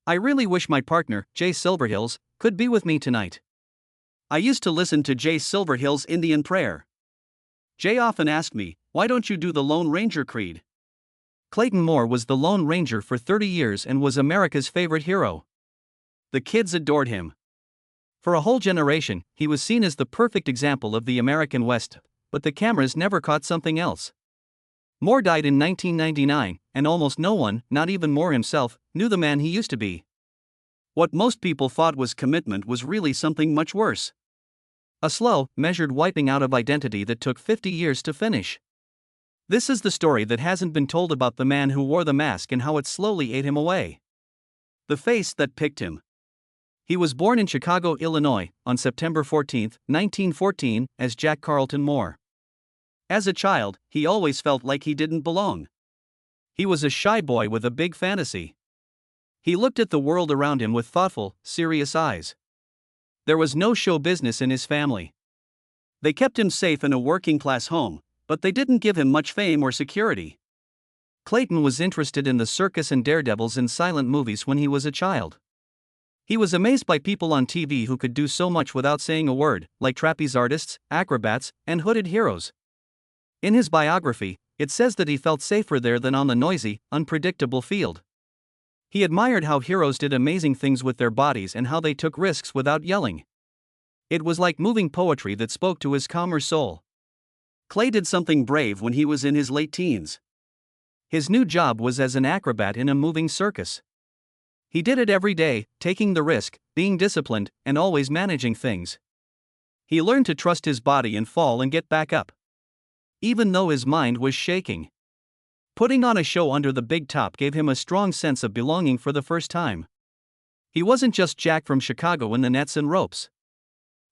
I really wish my partner, Jay Silverhills, could be with me tonight. I used to listen to Jay Silverhill's Indian prayer. Jay often asked me, why don't you do the Lone Ranger creed? Clayton Moore was the Lone Ranger for 30 years and was America's favorite hero. The kids adored him. For a whole generation, he was seen as the perfect example of the American West, but the cameras never caught something else. Moore died in 1999, and almost no one, not even Moore himself, knew the man he used to be. What most people thought was commitment was really something much worse. A slow, measured wiping out of identity that took 50 years to finish. This is the story that hasn't been told about the man who wore the mask and how it slowly ate him away. The face that picked him. He was born in Chicago, Illinois, on September 14, 1914, as Jack Carlton Moore. As a child, he always felt like he didn't belong. He was a shy boy with a big fantasy. He looked at the world around him with thoughtful, serious eyes. There was no show business in his family. They kept him safe in a working-class home, but they didn't give him much fame or security. Clayton was interested in the circus and daredevils in silent movies when he was a child. He was amazed by people on TV who could do so much without saying a word, like trapeze artists, acrobats, and hooded heroes. In his biography, it says that he felt safer there than on the noisy, unpredictable field. He admired how heroes did amazing things with their bodies and how they took risks without yelling. It was like moving poetry that spoke to his calmer soul. Clay did something brave when he was in his late teens. His new job was as an acrobat in a moving circus. He did it every day, taking the risk, being disciplined, and always managing things. He learned to trust his body and fall and get back up, even though his mind was shaking. Putting on a show under the big top gave him a strong sense of belonging for the first time. He wasn't just Jack from Chicago in the nets and ropes.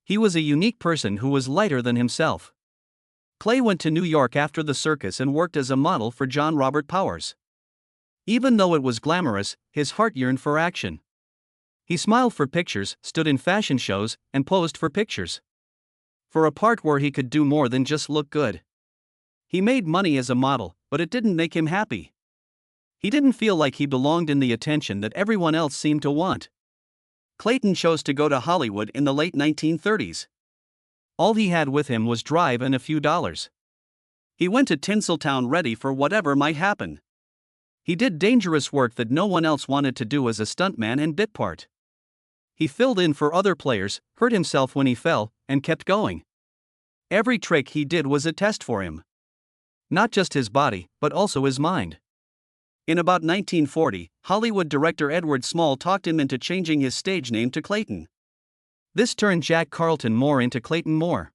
He was a unique person who was lighter than himself. Clay went to New York after the circus and worked as a model for John Robert Powers. Even though it was glamorous, his heart yearned for action. He smiled for pictures, stood in fashion shows, and posed for pictures. For a part where he could do more than just look good. He made money as a model, but it didn't make him happy. He didn't feel like he belonged in the attention that everyone else seemed to want. Clayton chose to go to Hollywood in the late 1930s. All he had with him was drive and a few dollars. He went to Tinseltown ready for whatever might happen. He did dangerous work that no one else wanted to do as a stuntman and bit part. He filled in for other players, hurt himself when he fell, and kept going. Every trick he did was a test for him. Not just his body, but also his mind. In about 1940, Hollywood director Edward Small talked him into changing his stage name to Clayton. This turned Jack Carlton Moore into Clayton Moore.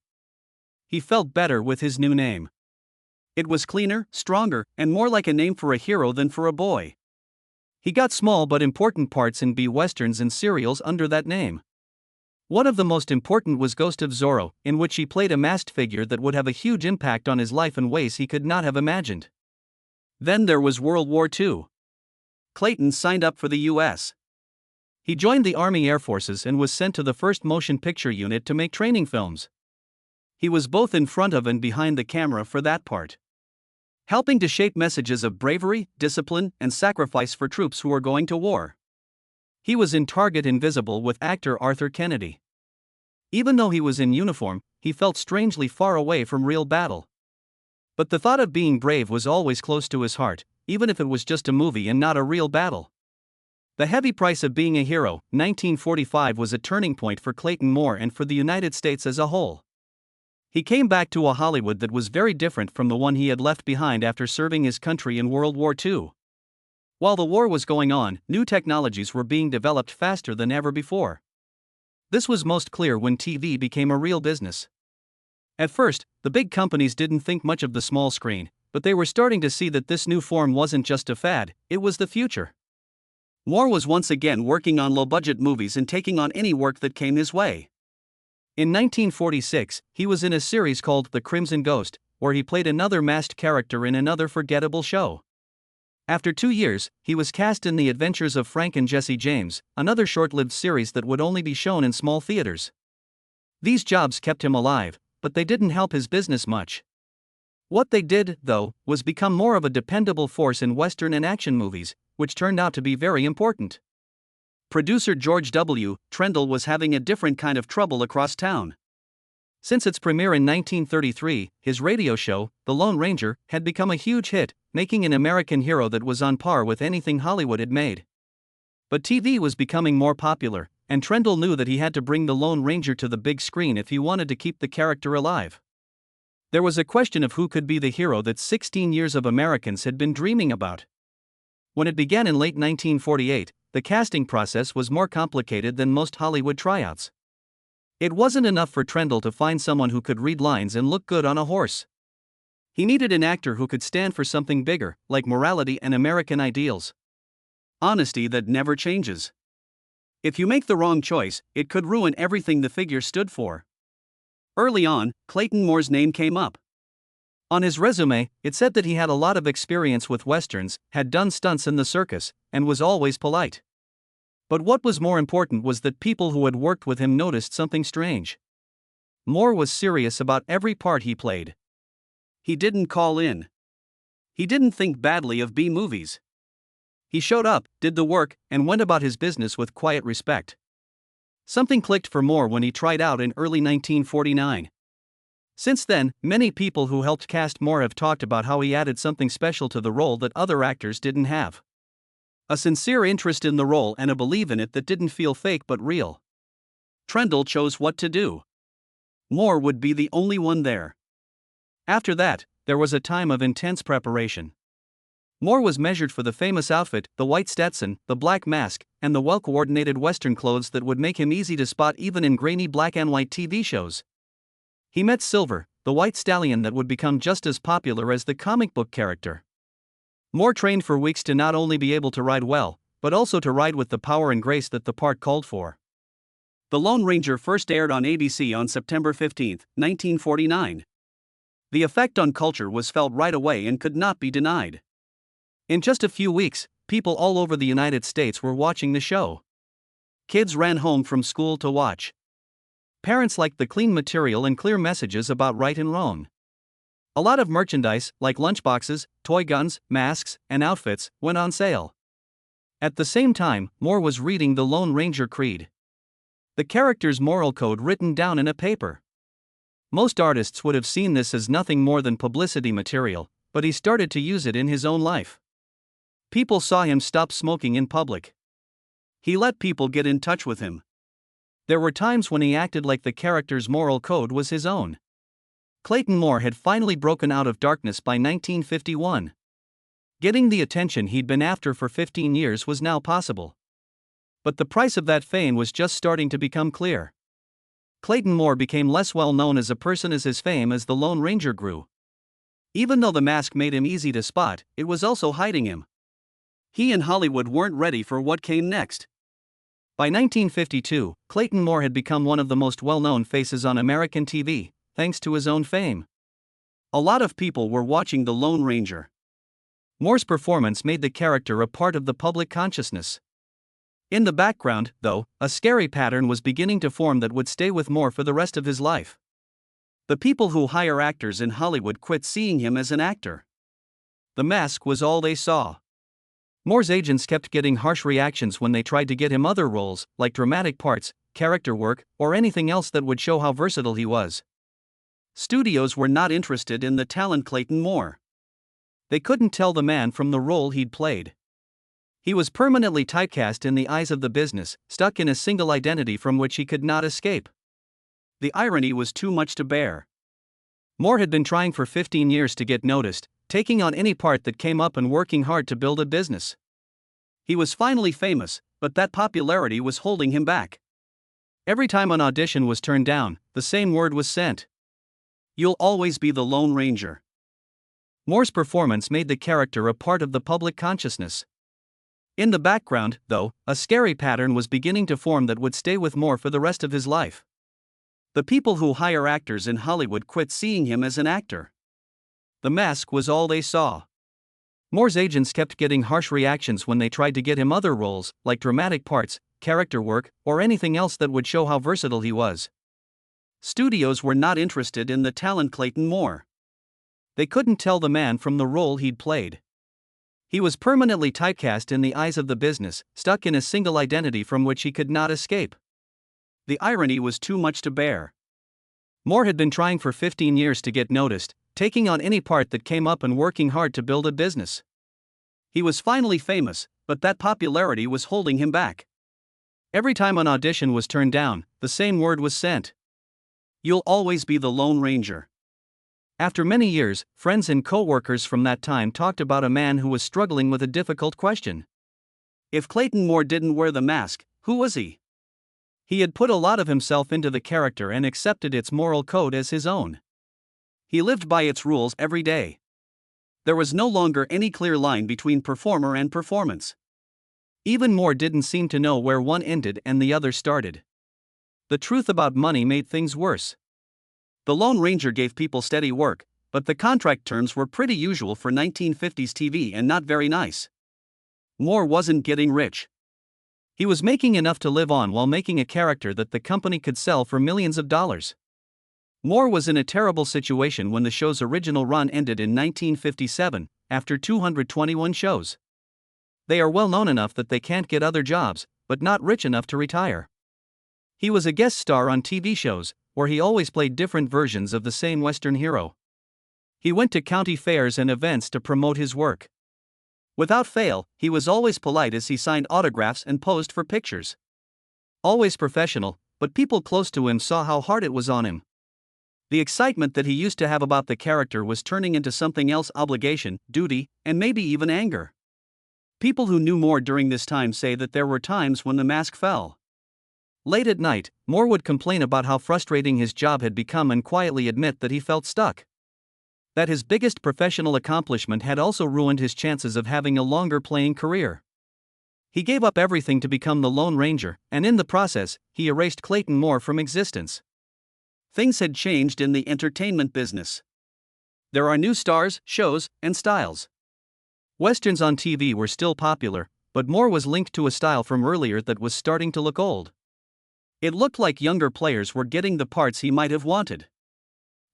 He felt better with his new name. It was cleaner, stronger, and more like a name for a hero than for a boy. He got small but important parts in B-westerns and serials under that name. One of the most important was Ghost of Zorro, in which he played a masked figure that would have a huge impact on his life in ways he could not have imagined. Then there was World War II. Clayton signed up for the U.S. He joined the Army Air Forces and was sent to the 1st Motion Picture Unit to make training films. He was both in front of and behind the camera for that part, helping to shape messages of bravery, discipline, and sacrifice for troops who were going to war. He was in Target Invisible with actor Arthur Kennedy. Even though he was in uniform, he felt strangely far away from real battle. But the thought of being brave was always close to his heart, even if it was just a movie and not a real battle. The Heavy Price of Being a Hero, 1945, was a turning point for Clayton Moore and for the United States as a whole. He came back to a Hollywood that was very different from the one he had left behind after serving his country in World War II. While the war was going on, new technologies were being developed faster than ever before. This was most clear when TV became a real business. At first, the big companies didn't think much of the small screen, but they were starting to see that this new form wasn't just a fad, it was the future. Moore was once again working on low-budget movies and taking on any work that came his way. In 1946, he was in a series called The Crimson Ghost, where he played another masked character in another forgettable show. After 2 years, he was cast in The Adventures of Frank and Jesse James, another short-lived series that would only be shown in small theaters. These jobs kept him alive, but they didn't help his business much. What they did, though, was become more of a dependable force in Western and action movies, which turned out to be very important. Producer George W. Trendle was having a different kind of trouble across town. Since its premiere in 1933, his radio show, The Lone Ranger, had become a huge hit, making an American hero that was on par with anything Hollywood had made. But TV was becoming more popular, and Trendle knew that he had to bring the Lone Ranger to the big screen if he wanted to keep the character alive. There was a question of who could be the hero that 16 years of Americans had been dreaming about. When it began in late 1948, the casting process was more complicated than most Hollywood tryouts. It wasn't enough for Trendle to find someone who could read lines and look good on a horse. He needed an actor who could stand for something bigger, like morality and American ideals. Honesty that never changes. If you make the wrong choice, it could ruin everything the figure stood for. Early on, Clayton Moore's name came up. On his resume, it said that he had a lot of experience with westerns, had done stunts in the circus, and was always polite. But what was more important was that people who had worked with him noticed something strange. Moore was serious about every part he played. He didn't call in. He didn't think badly of B movies. He showed up, did the work, and went about his business with quiet respect. Something clicked for Moore when he tried out in early 1949. Since then, many people who helped cast Moore have talked about how he added something special to the role that other actors didn't have. A sincere interest in the role and a belief in it that didn't feel fake but real. Trendle chose what to do. Moore would be the only one there. After that, there was a time of intense preparation. Moore was measured for the famous outfit, the white Stetson, the black mask, and the well-coordinated Western clothes that would make him easy to spot even in grainy black and white TV shows. He met Silver, the white stallion that would become just as popular as the comic book character. Moore trained for weeks to not only be able to ride well, but also to ride with the power and grace that the part called for. The Lone Ranger first aired on ABC on September 15, 1949. The effect on culture was felt right away and could not be denied. In just a few weeks, people all over the United States were watching the show. Kids ran home from school to watch. Parents liked the clean material and clear messages about right and wrong. A lot of merchandise, like lunchboxes, toy guns, masks, and outfits, went on sale. At the same time, Moore was reading the Lone Ranger Creed. The character's moral code written down in a paper. Most artists would have seen this as nothing more than publicity material, but he started to use it in his own life. People saw him stop smoking in public. He let people get in touch with him. There were times when he acted like the character's moral code was his own. Clayton Moore had finally broken out of darkness by 1951. Getting the attention he'd been after for 15 years was now possible. But the price of that fame was just starting to become clear. Clayton Moore became less well known as a person as his fame as the Lone Ranger grew. Even though the mask made him easy to spot, it was also hiding him. He and Hollywood weren't ready for what came next. By 1952, Clayton Moore had become one of the most well-known faces on American TV, thanks to his own fame. A lot of people were watching The Lone Ranger. Moore's performance made the character a part of the public consciousness. In the background, though, a scary pattern was beginning to form that would stay with Moore for the rest of his life. The people who hire actors in Hollywood quit seeing him as an actor. The mask was all they saw. Moore's agents kept getting harsh reactions when they tried to get him other roles, like dramatic parts, character work, or anything else that would show how versatile he was. Studios were not interested in the talent Clayton Moore. They couldn't tell the man from the role he'd played. He was permanently typecast in the eyes of the business, stuck in a single identity from which he could not escape. The irony was too much to bear. Moore had been trying for 15 years to get noticed, taking on any part that came up and working hard to build a business. He was finally famous, but that popularity was holding him back. Every time an audition was turned down, the same word was sent. You'll always be the Lone Ranger. Moore's performance made the character a part of the public consciousness. In the background, though, a scary pattern was beginning to form that would stay with Moore for the rest of his life. The people who hire actors in Hollywood quit seeing him as an actor. The mask was all they saw. Moore's agents kept getting harsh reactions when they tried to get him other roles, like dramatic parts, character work, or anything else that would show how versatile he was. Studios were not interested in the talent Clayton Moore. They couldn't tell the man from the role he'd played. He was permanently typecast in the eyes of the business, stuck in a single identity from which he could not escape. The irony was too much to bear. Moore had been trying for 15 years to get noticed, taking on any part that came up and working hard to build a business. He was finally famous, but that popularity was holding him back. Every time an audition was turned down, the same word was sent: "You'll always be the Lone Ranger." After many years, friends and co-workers from that time talked about a man who was struggling with a difficult question. If Clayton Moore didn't wear the mask, who was he? He had put a lot of himself into the character and accepted its moral code as his own. He lived by its rules every day. There was no longer any clear line between performer and performance. Even Moore didn't seem to know where one ended and the other started. The truth about money made things worse. The Lone Ranger gave people steady work, but the contract terms were pretty usual for 1950s TV and not very nice. Moore wasn't getting rich. He was making enough to live on while making a character that the company could sell for millions of dollars. Moore was in a terrible situation when the show's original run ended in 1957, after 221 shows. They are well known enough that they can't get other jobs, but not rich enough to retire. He was a guest star on TV shows, where he always played different versions of the same Western hero. He went to county fairs and events to promote his work. Without fail, he was always polite as he signed autographs and posed for pictures. Always professional, but people close to him saw how hard it was on him. The excitement that he used to have about the character was turning into something else: obligation, duty, and maybe even anger. People who knew Moore during this time say that there were times when the mask fell. Late at night, Moore would complain about how frustrating his job had become and quietly admit that he felt stuck. That his biggest professional accomplishment had also ruined his chances of having a longer playing career. He gave up everything to become the Lone Ranger, and in the process, he erased Clayton Moore from existence. Things had changed in the entertainment business. There are new stars, shows, and styles. Westerns on TV were still popular, but Moore was linked to a style from earlier that was starting to look old. It looked like younger players were getting the parts he might have wanted.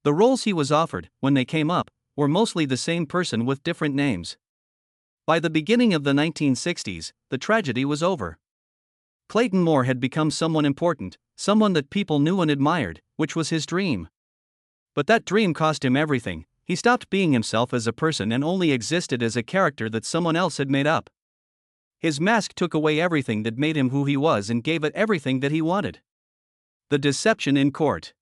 The roles he was offered, when they came up, were mostly the same person with different names. By the beginning of the 1960s, the tragedy was over. Clayton Moore had become someone important, someone that people knew and admired, which was his dream. But that dream cost him everything. He stopped being himself as a person and only existed as a character that someone else had made up. His mask took away everything that made him who he was and gave it everything that he wanted. The deception in court.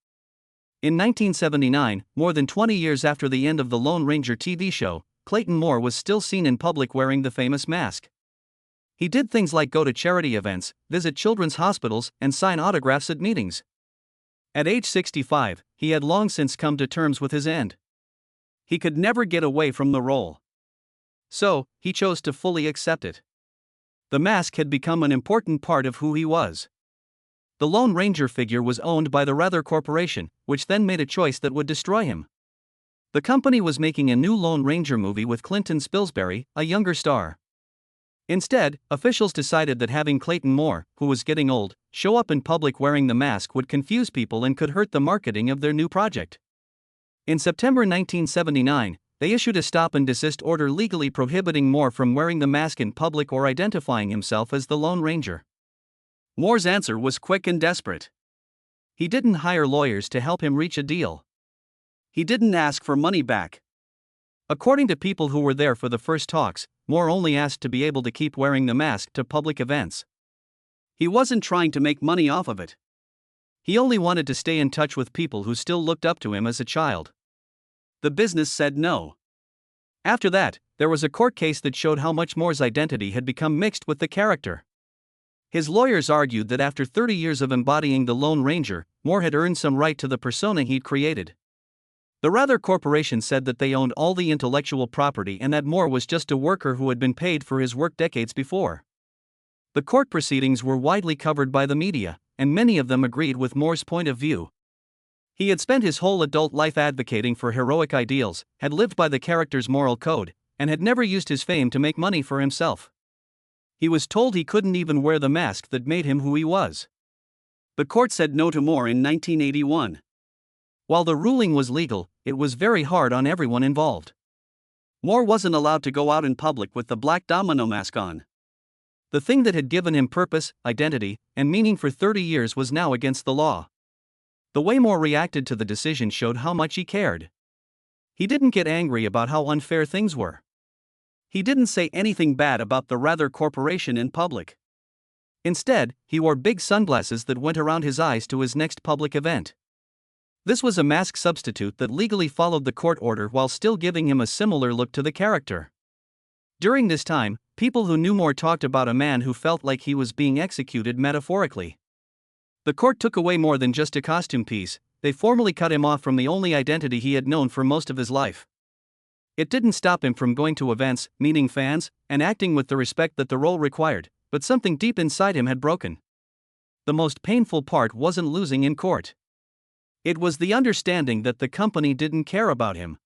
In 1979, more than 20 years after the end of the Lone Ranger TV show, Clayton Moore was still seen in public wearing the famous mask. He did things like go to charity events, visit children's hospitals, and sign autographs at meetings. At age 65, he had long since come to terms with his end. He could never get away from the role. So, he chose to fully accept it. The mask had become an important part of who he was. The Lone Ranger figure was owned by the Rather Corporation, which then made a choice that would destroy him. The company was making a new Lone Ranger movie with Clinton Spilsbury, a younger star. Instead, officials decided that having Clayton Moore, who was getting old, show up in public wearing the mask would confuse people and could hurt the marketing of their new project. In September 1979, they issued a stop and desist order legally prohibiting Moore from wearing the mask in public or identifying himself as the Lone Ranger. Moore's answer was quick and desperate. He didn't hire lawyers to help him reach a deal. He didn't ask for money back. According to people who were there for the first talks, Moore only asked to be able to keep wearing the mask to public events. He wasn't trying to make money off of it. He only wanted to stay in touch with people who still looked up to him as a child. The business said no. After that, there was a court case that showed how much Moore's identity had become mixed with the character. His lawyers argued that after 30 years of embodying the Lone Ranger, Moore had earned some right to the persona he'd created. The Rather Corporation said that they owned all the intellectual property and that Moore was just a worker who had been paid for his work decades before. The court proceedings were widely covered by the media, and many of them agreed with Moore's point of view. He had spent his whole adult life advocating for heroic ideals, had lived by the character's moral code, and had never used his fame to make money for himself. He was told he couldn't even wear the mask that made him who he was. The court said no to Moore in 1981. While the ruling was legal, it was very hard on everyone involved. Moore wasn't allowed to go out in public with the black domino mask on. The thing that had given him purpose, identity, and meaning for 30 years was now against the law. The way Moore reacted to the decision showed how much he cared. He didn't get angry about how unfair things were. He didn't say anything bad about the Rather Corporation in public. Instead, he wore big sunglasses that went around his eyes to his next public event. This was a mask substitute that legally followed the court order while still giving him a similar look to the character. During this time, people who knew Moore talked about a man who felt like he was being executed metaphorically. The court took away more than just a costume piece, they formally cut him off from the only identity he had known for most of his life. It didn't stop him from going to events, meeting fans, and acting with the respect that the role required, but something deep inside him had broken. The most painful part wasn't losing in court. It was the understanding that the company didn't care about him.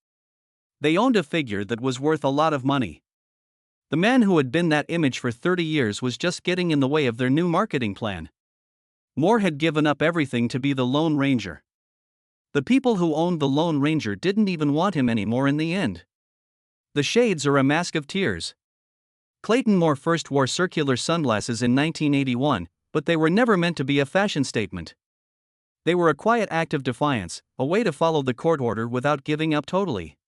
They owned a figure that was worth a lot of money. The man who had been that image for 30 years was just getting in the way of their new marketing plan. Moore had given up everything to be the Lone Ranger. The people who owned the Lone Ranger didn't even want him anymore in the end. The shades are a mask of tears. Clayton Moore first wore circular sunglasses in 1981, but they were never meant to be a fashion statement. They were a quiet act of defiance, a way to follow the court order without giving up totally.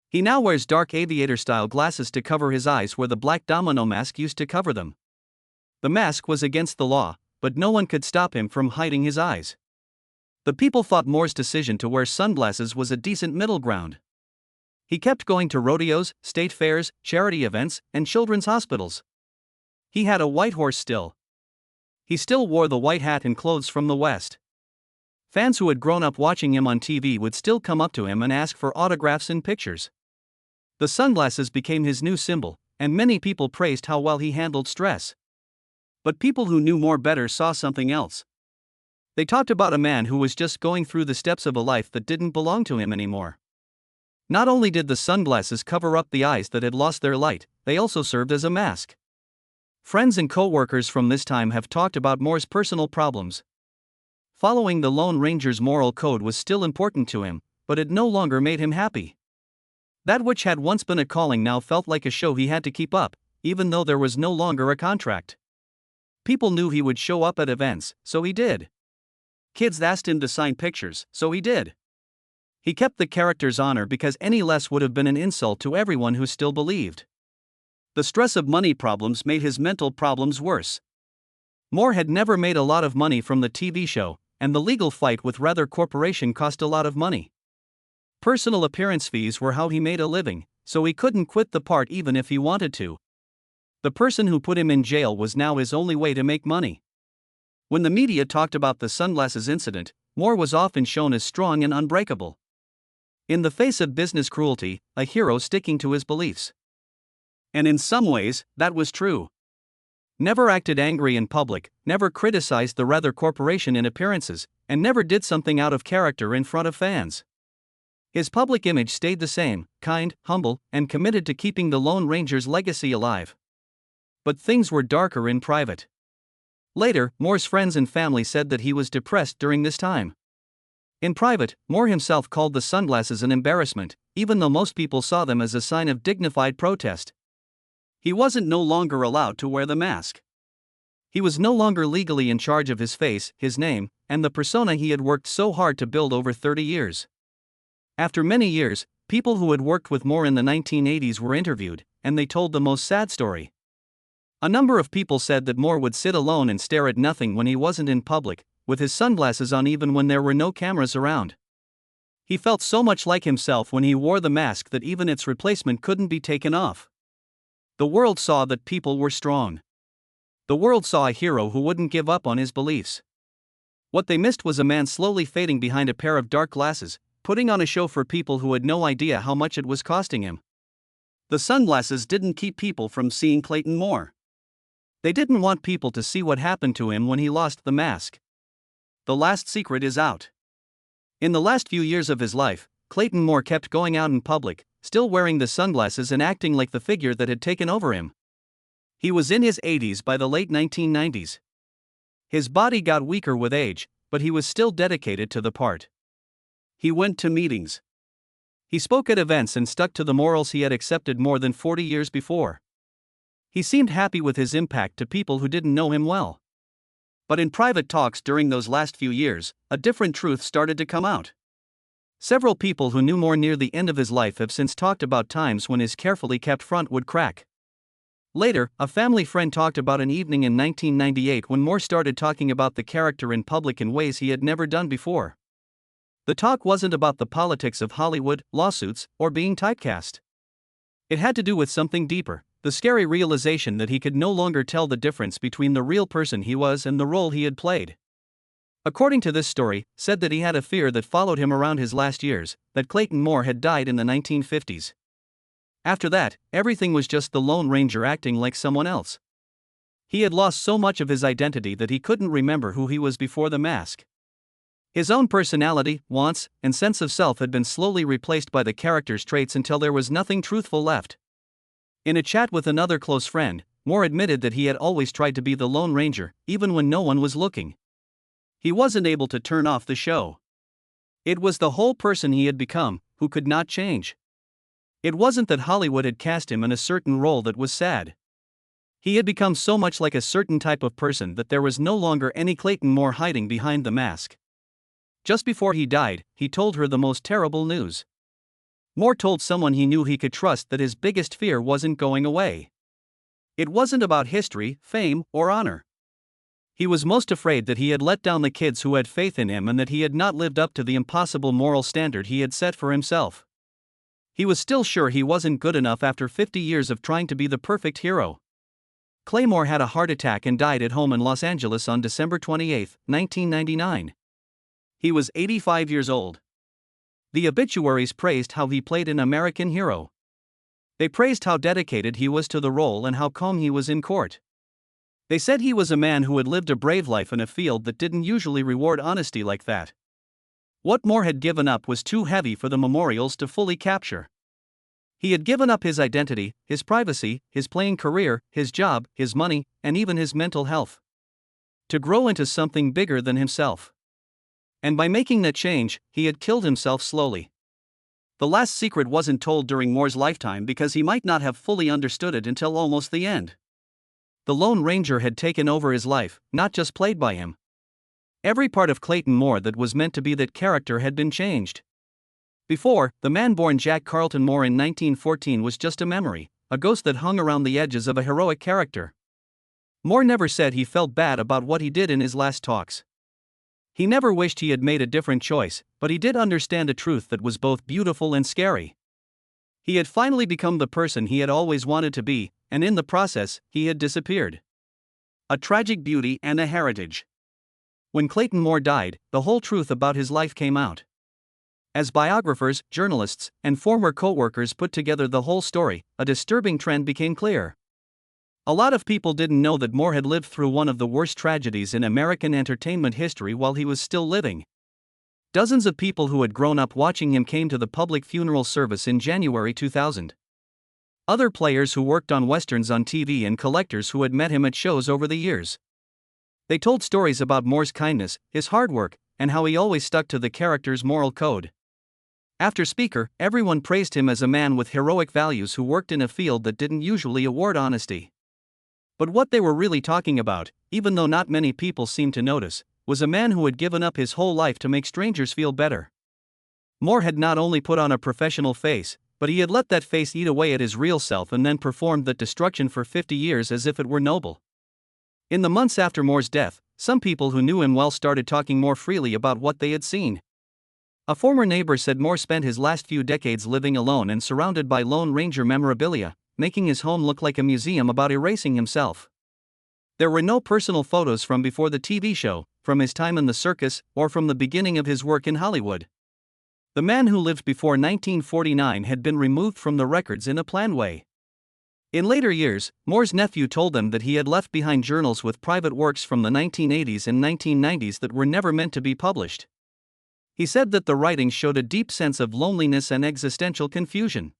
He now wears dark aviator-style glasses to cover his eyes where the black domino mask used to cover them. The mask was against the law, but no one could stop him from hiding his eyes. The people thought Moore's decision to wear sunglasses was a decent middle ground. He kept going to rodeos, state fairs, charity events, and children's hospitals. He had a white horse still. He still wore the white hat and clothes from the West. Fans who had grown up watching him on TV would still come up to him and ask for autographs and pictures. The sunglasses became his new symbol, and many people praised how well he handled stress. But people who knew Moore better saw something else. They talked about a man who was just going through the steps of a life that didn't belong to him anymore. Not only did the sunglasses cover up the eyes that had lost their light, they also served as a mask. Friends and co-workers from this time have talked about Moore's personal problems. Following the Lone Ranger's moral code was still important to him, but it no longer made him happy. That which had once been a calling now felt like a show he had to keep up, even though there was no longer a contract. People knew he would show up at events, so he did. Kids asked him to sign pictures, so he did. He kept the character's honor because any less would have been an insult to everyone who still believed. The stress of money problems made his mental problems worse. Moore had never made a lot of money from the TV show, and the legal fight with Rather Corporation cost a lot of money. Personal appearance fees were how he made a living, so he couldn't quit the part even if he wanted to. The person who put him in jail was now his only way to make money. When the media talked about the sunglasses incident, Moore was often shown as strong and unbreakable. In the face of business cruelty, a hero sticking to his beliefs. And in some ways, that was true. Never acted angry in public, never criticized the Rather Corporation in appearances, and never did something out of character in front of fans. His public image stayed the same, kind, humble, and committed to keeping the Lone Ranger's legacy alive. But things were darker in private. Later, Moore's friends and family said that he was depressed during this time. In private, Moore himself called the sunglasses an embarrassment, even though most people saw them as a sign of dignified protest. He wasn't no longer allowed to wear the mask. He was no longer legally in charge of his face, his name, and the persona he had worked so hard to build over 30 years. After many years, people who had worked with Moore in the 1980s were interviewed, and they told the most sad story. A number of people said that Moore would sit alone and stare at nothing when he wasn't in public, with his sunglasses on even when there were no cameras around. He felt so much like himself when he wore the mask that even its replacement couldn't be taken off. The world saw that people were strong. The world saw a hero who wouldn't give up on his beliefs. What they missed was a man slowly fading behind a pair of dark glasses, putting on a show for people who had no idea how much it was costing him. The sunglasses didn't keep people from seeing Clayton Moore. They didn't want people to see what happened to him when he lost the mask. The last secret is out. In the last few years of his life, Clayton Moore kept going out in public, still wearing the sunglasses and acting like the figure that had taken over him. He was in his 80s by the late 1990s. His body got weaker with age, but he was still dedicated to the part. He went to meetings. He spoke at events and stuck to the morals he had accepted more than 40 years before. He seemed happy with his impact to people who didn't know him well. But in private talks during those last few years, a different truth started to come out. Several people who knew Moore near the end of his life have since talked about times when his carefully kept front would crack. Later, a family friend talked about an evening in 1998 when Moore started talking about the character in public in ways he had never done before. The talk wasn't about the politics of Hollywood, lawsuits, or being typecast. It had to do with something deeper, the scary realization that he could no longer tell the difference between the real person he was and the role he had played. According to this story, said that he had a fear that followed him around his last years, that Clayton Moore had died in the 1950s. After that, everything was just the Lone Ranger acting like someone else. He had lost so much of his identity that he couldn't remember who he was before the mask. His own personality, wants, and sense of self had been slowly replaced by the character's traits until there was nothing truthful left. In a chat with another close friend, Moore admitted that he had always tried to be the Lone Ranger, even when no one was looking. He wasn't able to turn off the show. It was the whole person he had become, who could not change. It wasn't that Hollywood had cast him in a certain role that was sad. He had become so much like a certain type of person that there was no longer any Clayton Moore hiding behind the mask. Just before he died, he told her the most terrible news. Moore told someone he knew he could trust that his biggest fear wasn't going away. It wasn't about history, fame, or honor. He was most afraid that he had let down the kids who had faith in him and that he had not lived up to the impossible moral standard he had set for himself. He was still sure he wasn't good enough after 50 years of trying to be the perfect hero. Clay Moore had a heart attack and died at home in Los Angeles on December 28, 1999. He was 85 years old. The obituaries praised how he played an American hero. They praised how dedicated he was to the role and how calm he was in court. They said he was a man who had lived a brave life in a field that didn't usually reward honesty like that. What Moore had given up was too heavy for the memorials to fully capture. He had given up his identity, his privacy, his playing career, his job, his money, and even his mental health. To grow into something bigger than himself. And by making that change, he had killed himself slowly. The last secret wasn't told during Moore's lifetime because he might not have fully understood it until almost the end. The Lone Ranger had taken over his life, not just played by him. Every part of Clayton Moore that was meant to be that character had been changed. Before, the man born Jack Carlton Moore in 1914 was just a memory, a ghost that hung around the edges of a heroic character. Moore never said he felt bad about what he did in his last talks. He never wished he had made a different choice, but he did understand a truth that was both beautiful and scary. He had finally become the person he had always wanted to be, and in the process, he had disappeared. A tragic beauty and a heritage. When Clayton Moore died, the whole truth about his life came out. As biographers, journalists, and former co-workers put together the whole story, a disturbing trend became clear. A lot of people didn't know that Moore had lived through one of the worst tragedies in American entertainment history while he was still living. Dozens of people who had grown up watching him came to the public funeral service in January 2000. Other players who worked on westerns on TV and collectors who had met him at shows over the years. They told stories about Moore's kindness, his hard work, and how he always stuck to the character's moral code. After speaker, everyone praised him as a man with heroic values who worked in a field that didn't usually award honesty. But what they were really talking about, even though not many people seemed to notice, was a man who had given up his whole life to make strangers feel better. Moore had not only put on a professional face, but he had let that face eat away at his real self and then performed that destruction for 50 years as if it were noble. In the months after Moore's death, some people who knew him well started talking more freely about what they had seen. A former neighbor said Moore spent his last few decades living alone and surrounded by Lone Ranger memorabilia, making his home look like a museum about erasing himself. There were no personal photos from before the TV show, from his time in the circus, or from the beginning of his work in Hollywood. The man who lived before 1949 had been removed from the records in a planned way. In later years, Moore's nephew told them that he had left behind journals with private works from the 1980s and 1990s that were never meant to be published. He said that the writings showed a deep sense of loneliness and existential confusion.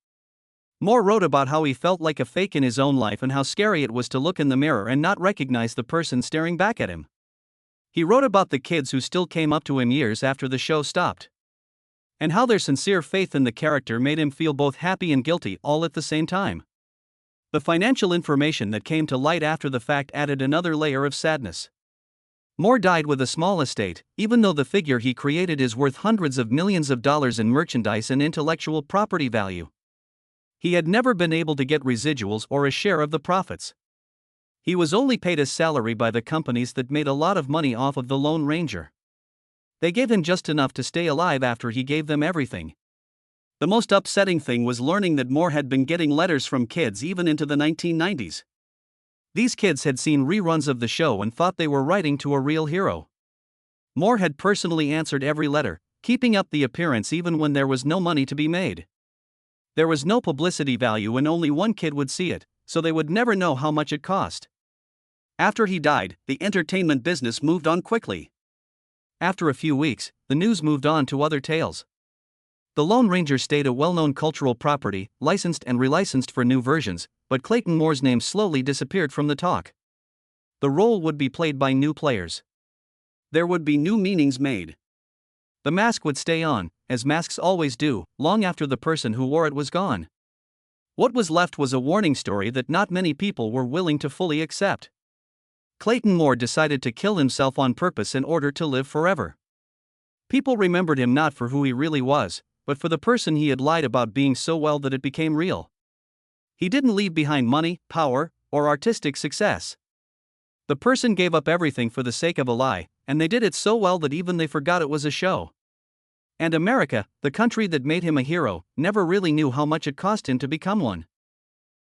Moore wrote about how he felt like a fake in his own life and how scary it was to look in the mirror and not recognize the person staring back at him. He wrote about the kids who still came up to him years after the show stopped. and how their sincere faith in the character made him feel both happy and guilty all at the same time. The financial information that came to light after the fact added another layer of sadness. Moore died with a small estate, even though the figure he created is worth hundreds of millions of dollars in merchandise and intellectual property value. He had never been able to get residuals or a share of the profits. He was only paid a salary by the companies that made a lot of money off of the Lone Ranger. They gave him just enough to stay alive after he gave them everything. The most upsetting thing was learning that Moore had been getting letters from kids even into the 1990s. These kids had seen reruns of the show and thought they were writing to a real hero. Moore had personally answered every letter, keeping up the appearance even when there was no money to be made. There was no publicity value and only one kid would see it, so they would never know how much it cost. After he died, the entertainment business moved on quickly. After a few weeks, the news moved on to other tales. The Lone Ranger stayed a well-known cultural property, licensed and relicensed for new versions, but Clayton Moore's name slowly disappeared from the talk. The role would be played by new players. There would be new meanings made. The mask would stay on, as masks always do, long after the person who wore it was gone. What was left was a warning story that not many people were willing to fully accept. Clayton Moore decided to kill himself on purpose in order to live forever. People remembered him not for who he really was, but for the person he had lied about being so well that it became real. He didn't leave behind money, power, or artistic success. The person gave up everything for the sake of a lie, and they did it so well that even they forgot it was a show. And America, the country that made him a hero, never really knew how much it cost him to become one.